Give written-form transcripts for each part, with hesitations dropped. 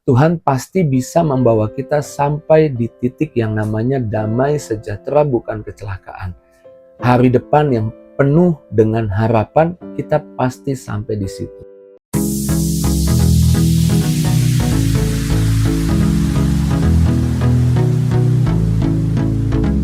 Tuhan pasti bisa membawa kita sampai di titik yang namanya damai sejahtera bukan kecelakaan. Hari depan yang penuh dengan harapan, kita pasti sampai di situ.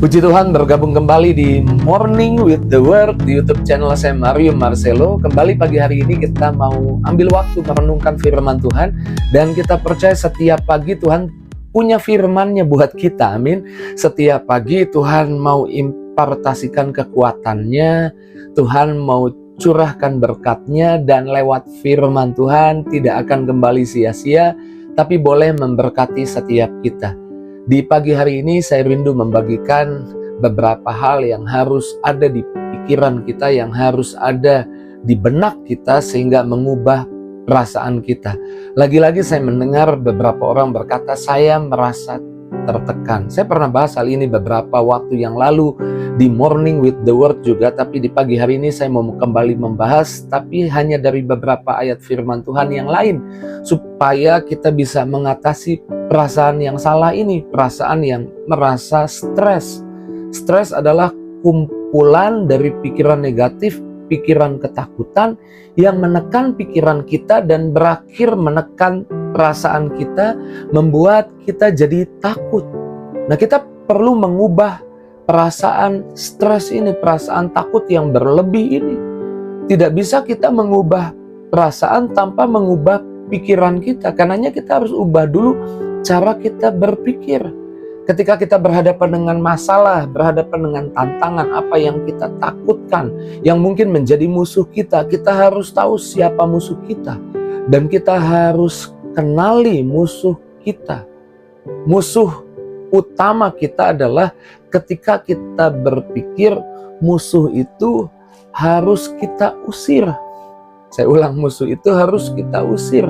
Puji Tuhan, bergabung kembali di Morning with the Word di YouTube channel saya Mario Marcelo. Kembali pagi hari ini kita mau ambil waktu merenungkan firman Tuhan, dan kita percaya setiap pagi Tuhan punya firman-Nya buat kita. Amin. Setiap pagi Tuhan mau impartasikan kekuatan-Nya, Tuhan mau curahkan berkat-Nya, dan lewat firman Tuhan tidak akan kembali sia-sia, tapi boleh memberkati setiap kita. Di pagi hari ini saya rindu membagikan beberapa hal yang harus ada di pikiran kita, yang harus ada di benak kita sehingga mengubah perasaan kita. Lagi-lagi saya mendengar beberapa orang berkata, saya merasa tertekan. Saya pernah bahas hal ini beberapa waktu yang lalu di Morning with the Word juga, tapi di pagi hari ini saya mau kembali membahas, tapi hanya dari beberapa ayat firman Tuhan yang lain, supaya kita bisa mengatasi perasaan yang salah ini, perasaan yang merasa stres. Stres adalah kumpulan dari pikiran negatif, pikiran ketakutan yang menekan pikiran kita dan berakhir menekan perasaan kita, membuat kita jadi takut. Nah, kita perlu mengubah perasaan stres ini, perasaan takut yang berlebih ini. Tidak bisa kita mengubah perasaan tanpa mengubah pikiran kita. Karenanya kita harus ubah dulu cara kita berpikir. Ketika kita berhadapan dengan masalah, berhadapan dengan tantangan, apa yang kita takutkan, yang mungkin menjadi musuh kita, kita harus tahu siapa musuh kita. Dan kita harus kenali musuh kita. Musuh utama kita adalah ketika kita berpikir musuh itu harus kita usir. Saya ulang, musuh itu harus kita usir.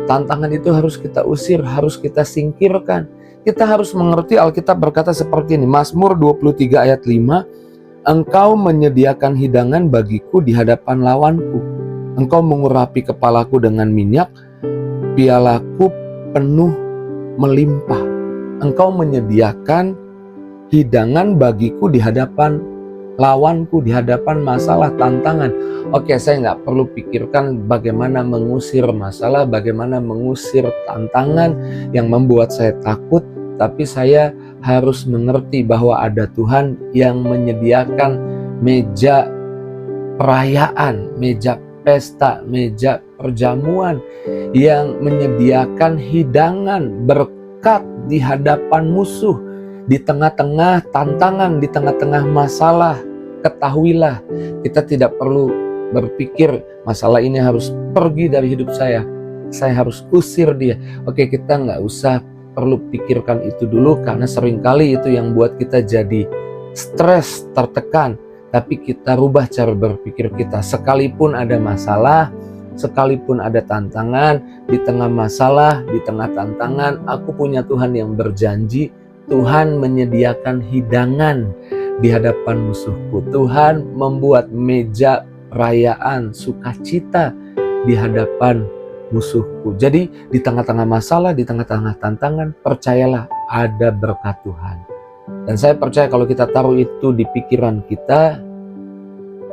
Tantangan itu harus kita usir, harus kita singkirkan. Kita harus mengerti, Alkitab berkata seperti ini, Mazmur 23 ayat 5, Engkau menyediakan hidangan bagiku di hadapan lawanku. Engkau mengurapi kepalaku dengan minyak, pialaku penuh melimpah. Engkau menyediakan hidangan bagiku di hadapan lawanku, di hadapan masalah, tantangan. Oke, saya nggak perlu pikirkan bagaimana mengusir masalah, bagaimana mengusir tantangan yang membuat saya takut, tapi saya harus mengerti bahwa ada Tuhan yang menyediakan meja perayaan, meja pesta, meja perjamuan, yang menyediakan hidangan berkat di hadapan musuh, di tengah-tengah tantangan, di tengah-tengah masalah. Ketahuilah, kita tidak perlu berpikir masalah ini harus pergi dari hidup saya harus usir dia. Oke, kita nggak usah perlu pikirkan itu dulu, karena seringkali itu yang buat kita jadi stres, tertekan. Tapi kita rubah cara berpikir kita. Sekalipun ada masalah, sekalipun ada tantangan, di tengah masalah, di tengah tantangan, aku punya Tuhan yang berjanji. Tuhan menyediakan hidangan di hadapan musuhku. Tuhan membuat meja perayaan sukacita di hadapan musuhku. Jadi di tengah-tengah masalah, di tengah-tengah tantangan, percayalah ada berkat Tuhan. Dan saya percaya kalau kita taruh itu di pikiran kita,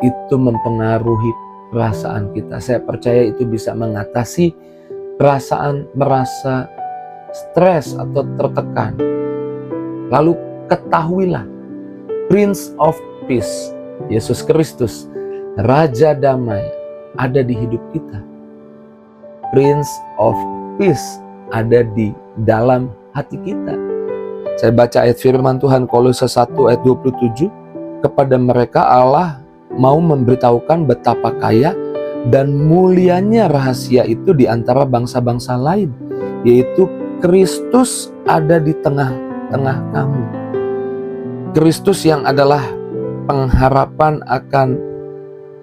itu mempengaruhi perasaan kita. Saya percaya itu bisa mengatasi perasaan merasa stres atau tertekan. Lalu ketahuilah, Prince of Peace, Yesus Kristus, Raja Damai, ada di hidup kita. Prince of Peace ada di dalam hati kita. Saya baca ayat firman Tuhan Kolose 1 ayat 27, kepada mereka Allah mau memberitahukan betapa kaya dan mulianya rahasia itu di antara bangsa-bangsa lain, yaitu Kristus ada di tengah-tengah kamu. Kristus yang adalah pengharapan akan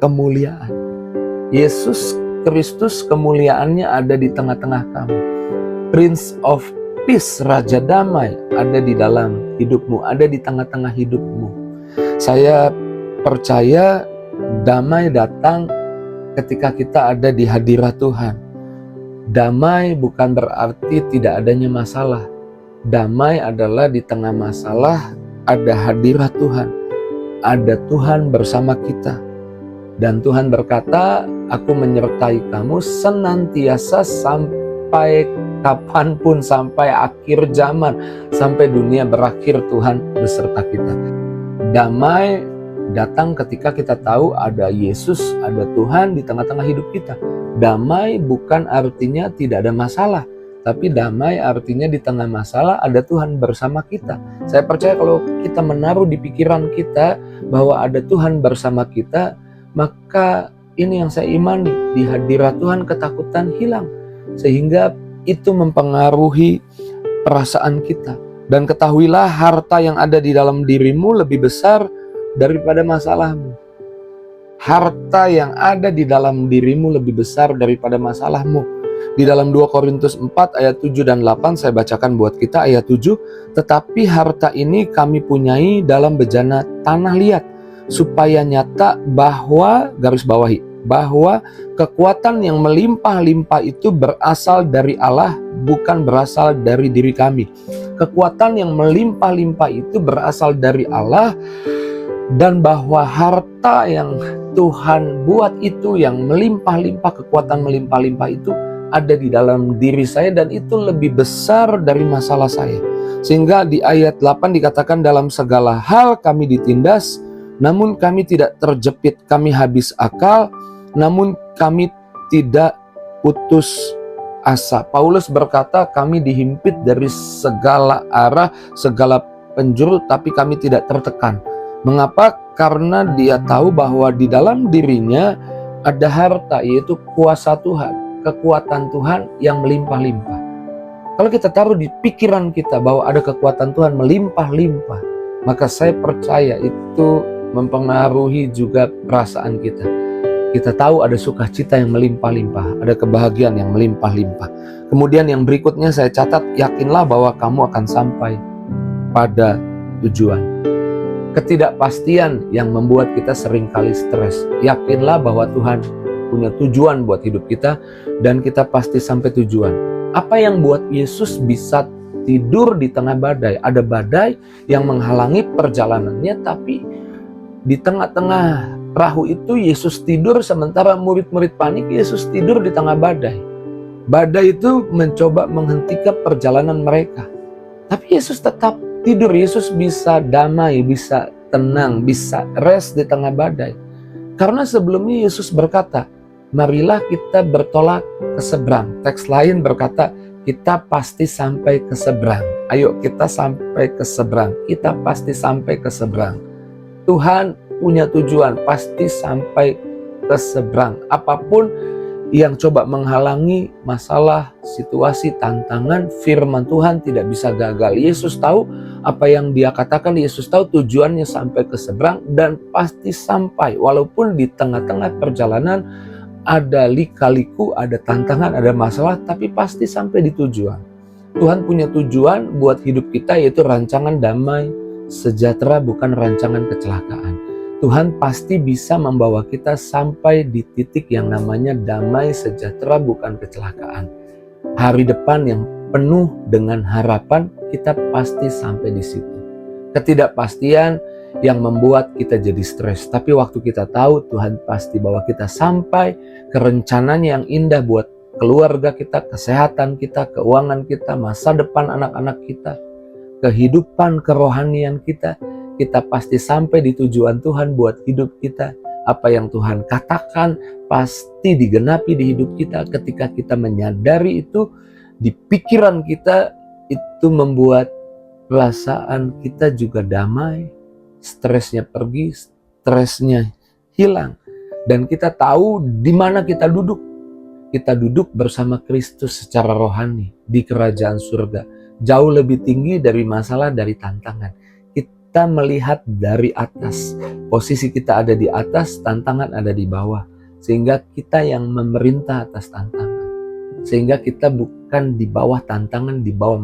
kemuliaan. Yesus Kristus kemuliaannya ada di tengah-tengah kamu. Prince of Peace, Raja Damai, ada di dalam hidupmu, ada di tengah-tengah hidupmu. Saya percaya damai datang ketika kita ada di hadirat Tuhan. Damai bukan berarti tidak adanya masalah. Damai adalah di tengah masalah ada hadirat Tuhan. Ada Tuhan bersama kita. Dan Tuhan berkata, aku menyertai kamu senantiasa sampai kapanpun, sampai akhir zaman, sampai dunia berakhir. Tuhan beserta kita. Damai datang ketika kita tahu ada Yesus, ada Tuhan di tengah-tengah hidup kita. Damai bukan artinya tidak ada masalah, tapi damai artinya di tengah masalah ada Tuhan bersama kita. Saya percaya kalau kita menaruh di pikiran kita bahwa ada Tuhan bersama kita, maka ini yang saya imani, di hadirat Tuhan ketakutan hilang. Sehingga itu mempengaruhi perasaan kita. Dan ketahuilah harta yang ada di dalam dirimu lebih besar daripada masalahmu. Harta yang ada di dalam dirimu lebih besar daripada masalahmu. Di dalam 2 Korintus 4 ayat 7 dan 8 saya bacakan buat kita ayat 7. Tetapi harta ini kami punyai dalam bejana tanah liat, supaya nyata bahwa, garis bawahi, bahwa kekuatan yang melimpah-limpah itu berasal dari Allah, bukan berasal dari diri kami. Kekuatan yang melimpah-limpah itu berasal dari Allah, dan bahwa harta yang Tuhan buat itu yang melimpah-limpah, kekuatan melimpah-limpah itu ada di dalam diri saya, dan itu lebih besar dari masalah saya. Sehingga di ayat 8 dikatakan, dalam segala hal kami ditindas, namun kami tidak terjepit, kami habis akal, namun kami tidak putus asa. Paulus berkata, kami dihimpit dari segala arah, segala penjuru, tapi kami tidak tertekan. Mengapa? Karena dia tahu bahwa di dalam dirinya ada harta, yaitu kuasa Tuhan, kekuatan Tuhan yang melimpah-limpah. Kalau kita taruh di pikiran kita bahwa ada kekuatan Tuhan melimpah-limpah, maka saya percaya itu mempengaruhi juga perasaan kita. Kita tahu ada sukacita yang melimpah-limpah, ada kebahagiaan yang melimpah-limpah. Kemudian yang berikutnya saya catat, yakinlah bahwa kamu akan sampai pada tujuan. Ketidakpastian yang membuat kita seringkali stres. Yakinlah bahwa Tuhan punya tujuan buat hidup kita, dan kita pasti sampai tujuan. Apa yang buat Yesus bisa tidur di tengah badai? Ada badai yang menghalangi perjalanannya, tapi di tengah-tengah perahu itu Yesus tidur, sementara murid-murid panik. Yesus tidur di tengah badai. Badai itu mencoba menghentikan perjalanan mereka, tapi Yesus tetap tidur. Yesus bisa damai, bisa tenang, bisa rest di tengah badai. Karena sebelumnya Yesus berkata, marilah kita bertolak ke seberang. Teks lain berkata, kita pasti sampai ke seberang. Ayo kita sampai ke seberang. Kita pasti sampai ke seberang. Tuhan punya tujuan, pasti sampai ke seberang. Apapun yang coba menghalangi masalah, situasi, tantangan, firman Tuhan tidak bisa gagal. Yesus tahu apa yang dia katakan, Yesus tahu tujuannya sampai ke seberang, dan pasti sampai. Walaupun di tengah-tengah perjalanan ada lika-liku, ada tantangan, ada masalah, tapi pasti sampai di tujuan. Tuhan punya tujuan buat hidup kita, yaitu rancangan damai sejahtera, bukan rancangan kecelakaan. Tuhan pasti bisa membawa kita sampai di titik yang namanya damai sejahtera, bukan kecelakaan. Hari depan yang penuh dengan harapan, kita pasti sampai di situ. Ketidakpastian yang membuat kita jadi stres, tapi waktu kita tahu Tuhan pasti bawa kita sampai ke rencananya yang indah buat keluarga kita, kesehatan kita, keuangan kita, masa depan anak-anak kita, kehidupan kerohanian kita. Kita pasti sampai di tujuan Tuhan buat hidup kita. Apa yang Tuhan katakan pasti digenapi di hidup kita. Ketika kita menyadari itu, di pikiran kita, itu membuat perasaan kita juga damai. Stresnya pergi, stresnya hilang. Dan kita tahu di mana kita duduk. Kita duduk bersama Kristus secara rohani di kerajaan surga. Jauh lebih tinggi dari masalah, dari tantangan. Kita melihat dari atas, posisi kita ada di atas, tantangan ada di bawah, sehingga kita yang memerintah atas tantangan, sehingga kita bukan di bawah tantangan, di bawah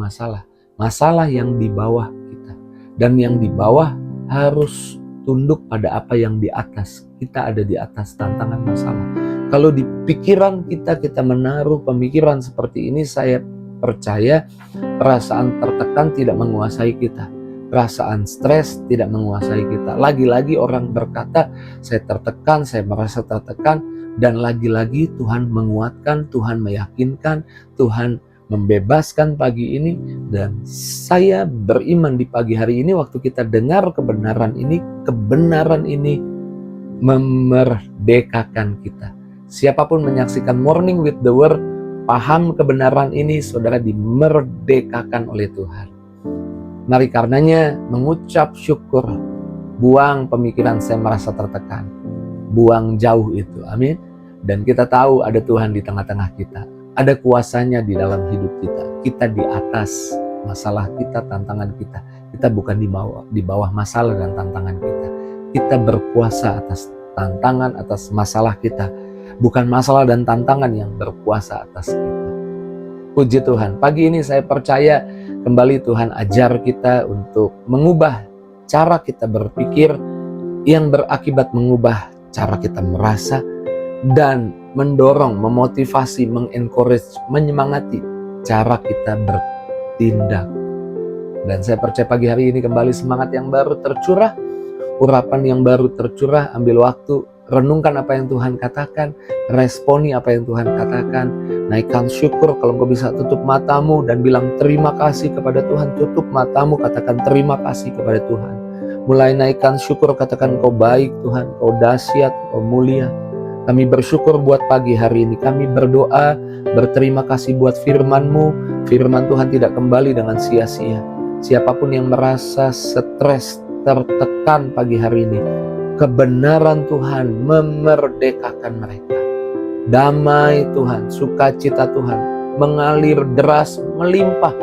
masalah yang di bawah kita, dan yang di bawah harus tunduk pada apa yang di atas. Kita ada di atas tantangan masalah. Kalau di pikiran kita menaruh pemikiran seperti ini, saya percaya perasaan tertekan tidak menguasai kita. Perasaan stres tidak menguasai kita. Lagi-lagi orang berkata, saya tertekan, saya merasa tertekan. Dan lagi-lagi Tuhan menguatkan, Tuhan meyakinkan, Tuhan membebaskan pagi ini. Dan saya beriman di pagi hari ini, waktu kita dengar kebenaran ini memerdekakan kita. Siapapun menyaksikan Morning with the Word, paham kebenaran ini, saudara dimerdekakan oleh Tuhan. Mari karenanya mengucap syukur, buang pemikiran saya merasa tertekan, buang jauh itu, amin. Dan kita tahu ada Tuhan di tengah-tengah kita, ada kuasanya di dalam hidup kita. Kita di atas masalah kita, tantangan kita. Kita bukan di bawah masalah dan tantangan kita. Kita berkuasa atas tantangan, atas masalah kita. Bukan masalah dan tantangan yang berkuasa atas kita. Puji Tuhan, pagi ini saya percaya kembali Tuhan ajar kita untuk mengubah cara kita berpikir yang berakibat mengubah cara kita merasa dan mendorong, memotivasi, mengencourage, menyemangati cara kita bertindak. Dan saya percaya pagi hari ini kembali semangat yang baru tercurah, urapan yang baru tercurah. Ambil waktu, renungkan apa yang Tuhan katakan, responi apa yang Tuhan katakan, naikkan syukur. Kalau engkau bisa tutup matamu dan bilang terima kasih kepada Tuhan, tutup matamu, katakan terima kasih kepada Tuhan. Mulai naikkan syukur, katakan kau baik Tuhan, kau dahsyat, kau mulia. Kami bersyukur buat pagi hari ini, kami berdoa, berterima kasih buat firman-Mu. Firman Tuhan tidak kembali dengan sia-sia. Siapapun yang merasa stres, tertekan pagi hari ini, kebenaran Tuhan memerdekakan mereka. Damai Tuhan, sukacita Tuhan mengalir deras, melimpah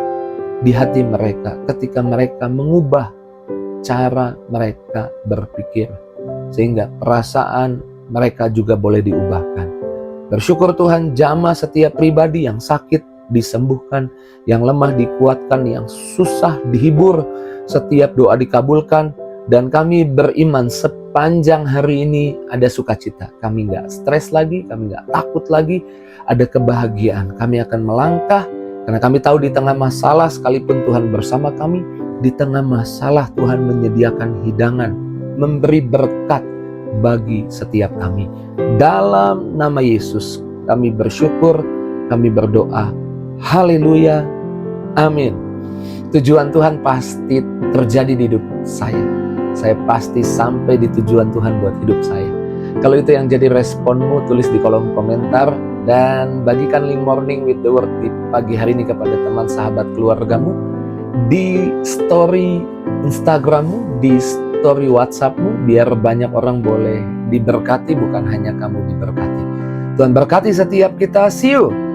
di hati mereka ketika mereka mengubah cara mereka berpikir, sehingga perasaan mereka juga boleh diubahkan. Bersyukur Tuhan, jamah setiap pribadi yang sakit disembuhkan, yang lemah dikuatkan, yang susah dihibur, setiap doa dikabulkan. Dan kami beriman sepanjang hari ini ada sukacita. Kami gak stres lagi, kami gak takut lagi, ada kebahagiaan. Kami akan melangkah karena kami tahu di tengah masalah sekalipun Tuhan bersama kami. Di tengah masalah Tuhan menyediakan hidangan, memberi berkat bagi setiap kami. Dalam nama Yesus kami bersyukur, kami berdoa. Haleluya, amin. Tujuan Tuhan pasti terjadi di hidup saya. Saya pasti sampai di tujuan Tuhan buat hidup saya. Kalau itu yang jadi responmu, tulis di kolom komentar. Dan bagikan link Morning with the Word di pagi hari ini kepada teman, sahabat, keluargamu. Di story Instagrammu, di story WhatsAppmu, biar banyak orang boleh diberkati, bukan hanya kamu diberkati. Tuhan berkati setiap kita. See you